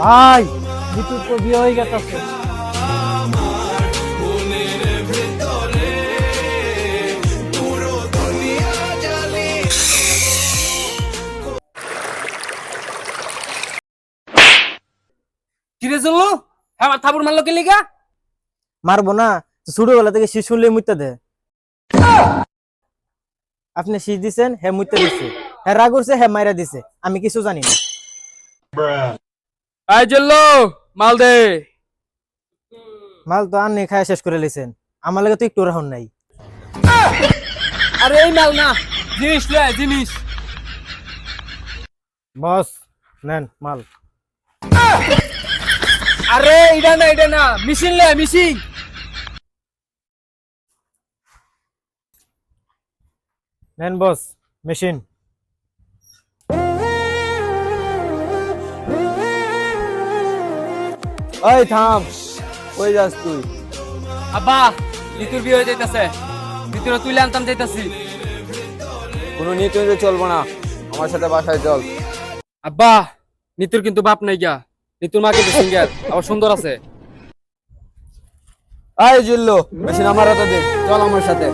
ভাই নিতুর তো বিয়ে হয়ে গেছে। কিরে চললো হ্যাঁ থাপুর মারলো কে লিগা? মারবো না, ছোটবেলা থেকে শীষ শুনলে মুইতা দে। আপনি শীষ দিছেন, হ্যাঁ মুইতা দিছে, হ্যাঁ রাগ করছে, হ্যাঁ মাইরা দিছে, আমি কিছু জানি না। আই চললো মাল দে। মাল তো আননি খায় শেষ করে লেছেন, আমার লাগে তো একটু রাহন নাই। আরে এই মাল না, জিনিস লে জিনিস। বস নেন মাল। আরে এটা না মিশিন লে মিশিন। নেন বস মেশিন। ওই থাম, কই যাস তুই? আব্বা নিতুর বিয়ে হয়ে যাইতাছে, নিতুর তুইলে আনতাম যাইতাছি। কোনো নীতি চলবো না, আমার সাথে বাসায় চল। আব্বা নিতুর কিন্তু বাপ নাই গিয়া, নিতুর মা কিন্তু সিঙ্গেল, আবার সুন্দর আছে। আয় জিল্লো, মেশিন আমার হাতে দে, চল আমার সাথে।